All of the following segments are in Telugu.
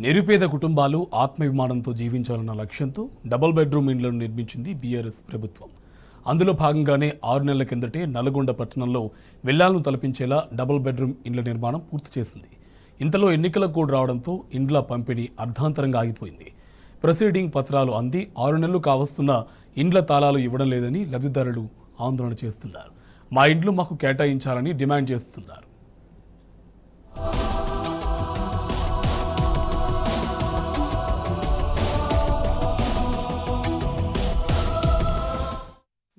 నిరుపేద కుటుంబాలు ఆత్మాభిమానంతో జీవించాలన్న లక్ష్యంతో డబుల్ బెడ్రూమ్ ఇండ్లను నిర్మించింది బీఆర్ఎస్ ప్రభుత్వం. అందులో భాగంగానే 6 నెలల కిందటే నల్గొండ పట్టణంలో వెల్లాలను తలపించేలా డబుల్ బెడ్రూమ్ ఇండ్ల నిర్మాణం పూర్తి చేసింది. ఇంతలో ఎన్నికల కోడ్ రావడంతో ఇండ్ల పంపిణీ అర్ధాంతరంగా ఆగిపోయింది. ప్రొసీడింగ్ పత్రాలు అంది 6 నెలలు కావస్తున్న ఇండ్ల తాళాలు ఇవ్వడం లేదని లబ్ధిదారులు ఆందోళన చేస్తున్నారు. మా ఇండ్లు మాకు కేటాయించాలని డిమాండ్ చేస్తున్నారు.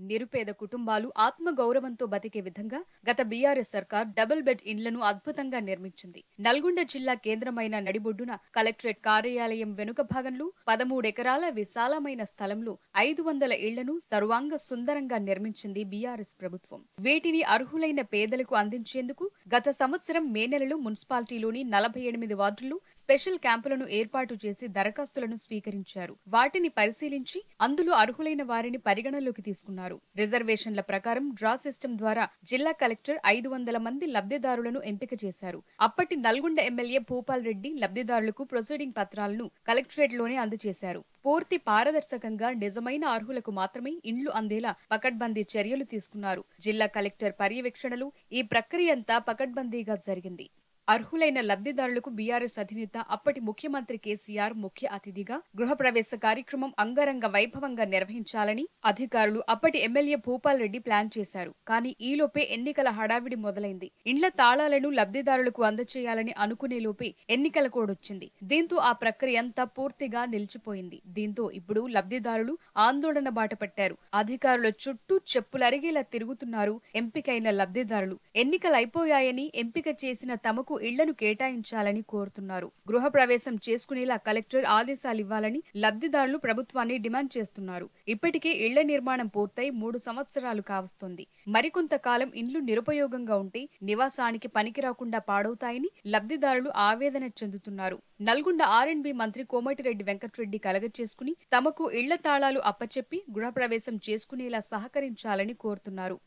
నిరుపేద కుటుంబాలు ఆత్మగౌరవంతో బతికే విధంగా గత బీఆర్ఎస్ సర్కార్ డబుల్ బెడ్ ఇండ్లను అద్భుతంగా నిర్మించింది. నల్గొండ జిల్లా కేంద్రమైన నడిబొడ్డున కలెక్టరేట్ కార్యాలయం వెనుక భాగంలో 13 ఎకరాల విశాలమైన స్థలంలో 500 ఇళ్లను సర్వాంగ సుందరంగా నిర్మించింది బీఆర్ఎస్ ప్రభుత్వం. వీటిని అర్హులైన పేదలకు అందించేందుకు గత సంవత్సరం మే నెలలో మున్సిపాలిటీలోని 48 వార్డుల్లో స్పెషల్ క్యాంపులను ఏర్పాటు చేసి దరఖాస్తులను స్వీకరించారు. వాటిని పరిశీలించి అందులో అర్హులైన వారిని పరిగణలోకి తీసుకున్నారు. రిజర్వేషన్ల ప్రకారం డ్రా సిస్టమ్ ద్వారా జిల్లా కలెక్టర్ 500 మంది లబ్ధిదారులను ఎంపిక చేశారు. అప్పటి నల్గొండ ఎమ్మెల్యే భూపాల్ రెడ్డి లబ్ధిదారులకు ప్రొసీడింగ్ పత్రాలను కలెక్టరేట్ లోనే అందజేశారు. పూర్తి పారదర్శకంగా నిజమైన అర్హులకు మాత్రమే ఇండ్లు అందేలా పకడ్బందీ చర్యలు తీసుకున్నారు. జిల్లా కలెక్టర్ పర్యవేక్షణలో ఈ ప్రక్రియ అంతా పకడ్బందీగా జరిగింది. అర్హులైన లబ్ధిదారులకు బీఆర్ఎస్ అధినేత అప్పటి ముఖ్యమంత్రి కేసీఆర్ ముఖ్య అతిథిగా గృహప్రవేశ కార్యక్రమం అంగరంగ వైభవంగా నిర్వహించాలని అధికారులు అప్పటి ఎమ్మెల్యే భూపాల్ రెడ్డి ప్లాన్ చేశారు. కానీ ఈలోపే ఎన్నికల హడావిడి మొదలైంది. ఇండ్ల తాళాలను లబ్ధిదారులకు అందచేయాలని అనుకునే లోపే ఎన్నికల కోడ్ వచ్చింది. దీంతో ఆ ప్రక్రియ అంతా పూర్తిగా నిలిచిపోయింది. దీంతో ఇప్పుడు లబ్ధిదారులు ఆందోళన బాట పట్టారు. అధికారుల చుట్టూ చెప్పులరిగేలా తిరుగుతున్నారు ఎంపికైన లబ్ధిదారులు. ఎన్నికలైపోయాయని ఎంపిక చేసిన తమకు ఇళ్లను కేటాయించాలని కోరుతున్నారు. గృహప్రవేశం చేసుకునేలా కలెక్టర్ ఆదేశాలివ్వాలని లబ్ధిదారులు ప్రభుత్వాన్ని డిమాండ్ చేస్తున్నారు. ఇప్పటికే ఇళ్ల నిర్మాణం పూర్తయి 3 సంవత్సరాలు కావస్తోంది. మరికొంతకాలం ఇండ్లు నిరుపయోగంగా ఉంటే నివాసానికి పనికిరాకుండా పాడవుతాయని లబ్ధిదారులు ఆవేదన చెందుతున్నారు. నల్గొండ ఆర్ఎండ్బి మంత్రి కోమటిరెడ్డి వెంకటరెడ్డి కలగచేసుకుని తమకు ఇళ్ల తాళాలు అప్పచెప్పి గృహప్రవేశం చేసుకునేలా సహకరించాలని కోరుతున్నారు.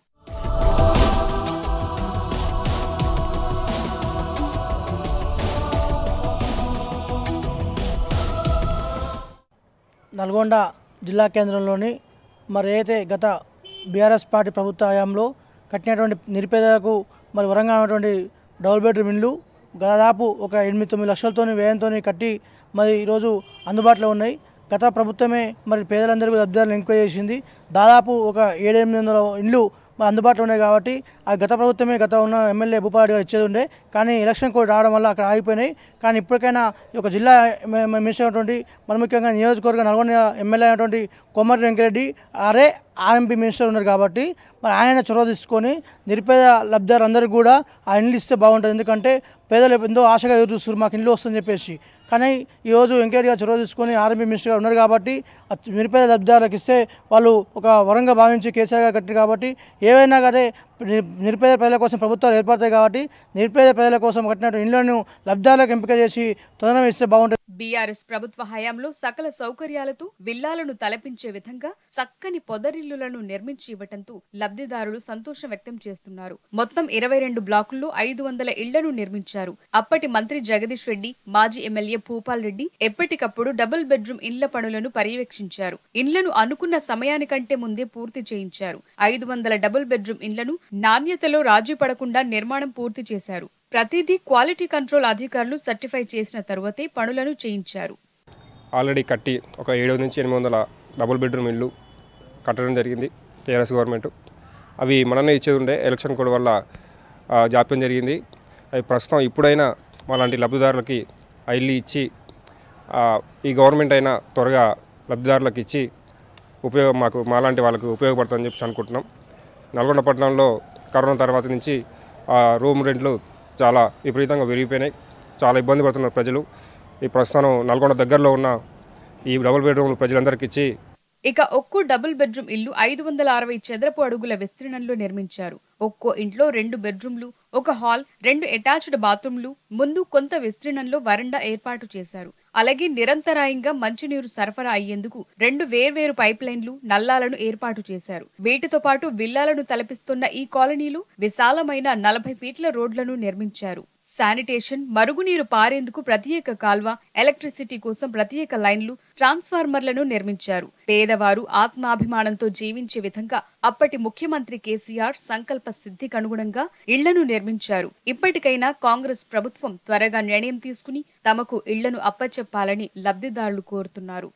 నల్గొండ జిల్లా కేంద్రంలోని అయితే గత బీఆర్ఎస్ పార్టీ ప్రభుత్వ హయాంలో కట్టినటువంటి నిరుపేదలకు వరంగా ఉన్నటువంటి డబుల్ బెడ్రూమ్ ఇండ్లు దాదాపు ఒక 8-9 లక్షలతో వ్యయంతో కట్టి ఈరోజు అందుబాటులో ఉన్నాయి. గత ప్రభుత్వమే పేదలందరికీ లబ్ధిదారులను ఎంపిక చేసింది. దాదాపు ఒక 700-800 ఇండ్లు అందుబాటులో ఉన్నాయి. కాబట్టి ఆ గత ప్రభుత్వమే ఉన్న ఎమ్మెల్యే భూపాల్ గారు ఇచ్చేది ఉండే, కానీ ఎలక్షన్ కోడ్ రావడం వల్ల అక్కడ ఆగిపోయినాయి. కానీ ఇప్పటికైనా ఈ యొక్క జిల్లా మినిస్టర్ అయినటువంటి ముఖ్యంగా నియోజకవర్గ నల్గొండ ఎమ్మెల్యే అయినటువంటి కోమటిరెడ్డి వెంకటరెడ్డి ఆర్ఎంపీ మినిస్టర్ ఉన్నారు. కాబట్టి ఆయన చొరవ తీసుకొని నిరుపేద లబ్ధిదారులందరికీ కూడా ఆ ఇండ్లు ఇస్తే బాగుంటుంది. ఎందుకంటే పేదలు ఎంతో ఆశగా ఎదురు చూస్తారు మాకు ఇండ్లు వస్తుందని చెప్పేసి. కానీ ఈరోజు వెంకటరెడ్డి గారు చొరవ తీసుకొని ఆర్ఎంపీ మినిస్టర్ గారు ఉన్నారు. కాబట్టి నిరుపేద లబ్ధిదారులకు ఇస్తే వాళ్ళు ఒక వరంగా భావించి కేసీఆర్ గారు కట్టారు. కాబట్టి ఏవైనా కానీ నిరుపేద ప్రజల కోసం ప్రభుత్వాలు ఏర్పడతాయి. కాబట్టి నిరుపేద ప్రజల కోసం కట్టినట్టు ఇండ్లను లబ్ధిదారులకు ఎంపిక చేసి తొందరగా ఇస్తే బాగుంటుంది. బీఆర్ఎస్ ప్రభుత్వ హయాంలో సకల సౌకర్యాలతో విల్లాలను తలపించే విధంగా చక్కని పొదరిల్లులను నిర్మించి ఇవ్వటంతో లబ్ధిదారులు సంతోషం వ్యక్తం చేస్తున్నారు. మొత్తం 22 బ్లాకుల్లో 500 ఇళ్లను నిర్మించారు. అప్పటి మంత్రి జగదీష్ రెడ్డి, మాజీ ఎమ్మెల్యే భూపాల్ రెడ్డి ఎప్పటికప్పుడు డబుల్ బెడ్రూమ్ ఇండ్ల పనులను పర్యవేక్షించారు. ఇండ్లను అనుకున్న సమయానికంటే ముందే పూర్తి చేయించారు. 500 డబుల్ బెడ్రూమ్ ఇండ్లను నాణ్యతలో రాజీ పడకుండా నిర్మాణం పూర్తి చేశారు. ప్రతిదీ క్వాలిటీ కంట్రోల్ అధికారులు సర్టిఫై చేసిన తరువాతే పనులను చేయించారు. ఆల్రెడీ కట్టి ఒక 700-800 డబుల్ బెడ్రూమ్ ఇల్లు కట్టడం జరిగింది టీఆర్ఎస్ గవర్నమెంట్. అవి మననే ఇచ్చేది ఉండే, ఎలక్షన్ కోడ్ వల్ల జాప్యం జరిగింది. అవి ప్రస్తుతం ఇప్పుడైనా మాలాంటి లబ్ధిదారులకి ఆ ఇల్లు ఇచ్చి ఈ గవర్నమెంట్ అయినా త్వరగా లబ్ధిదారులకు ఇచ్చి మాలాంటి వాళ్ళకు ఉపయోగపడుతుందని చెప్పి అనుకుంటున్నాం. నల్గొండ పట్టణంలో కరోనా తర్వాత నుంచి రూమ్ రెంట్లు చాలా విపరీతంగా పెరిగిపోయినాయి. చాలా ఇబ్బంది పడుతున్నారు ప్రజలు. ఈ ప్రస్తుతం నల్గొండ దగ్గరలో ఉన్న ఈ డబుల్ బెడ్రూమ్లు ప్రజలందరికీ ఇచ్చి ఇక ఒక్కో డబుల్ బెడ్రూమ్ ఇల్లు 560 చదరపు అడుగుల విస్తీర్ణంలో నిర్మించారు. ఒక్కో ఇంట్లో 2 బెడ్రూమ్లు, ఒక హాల్, 2 అటాచ్డ్ బాత్రూమ్లు, ముందు కొంత విస్తీర్ణంలో వరండా ఏర్పాటు చేశారు. అలాగే నిరంతరాయంగా మంచినీరు సరఫరా అయ్యేందుకు 2 వేర్వేరు పైప్ లైన్లు, నల్లాలను ఏర్పాటు చేశారు. వీటితో పాటు విల్లాలను తలపిస్తున్న ఈ కాలనీలో విశాలమైన 40 ఫీట్ల రోడ్లను నిర్మించారు. శానిటేషన్, మరుగునీరు పారేందుకు ప్రత్యేక కాల్వ, ఎలక్ట్రిసిటీ కోసం ప్రత్యేక లైన్లు, ట్రాన్స్ఫార్మర్లను నిర్మించారు. పేదవారు ఆత్మాభిమానంతో జీవించే విధంగా అప్పటి ముఖ్యమంత్రి కేసీఆర్ సంకల్ప సిద్ధికనుగుణంగా ఇళ్లను నిర్మించారు. ఇప్పటికైనా కాంగ్రెస్ ప్రభుత్వం త్వరగా నిర్ణయం తీసుకుని తమకు ఇళ్లను అప్పచెప్పాలని లబ్ధిదారులు కోరుతున్నారు.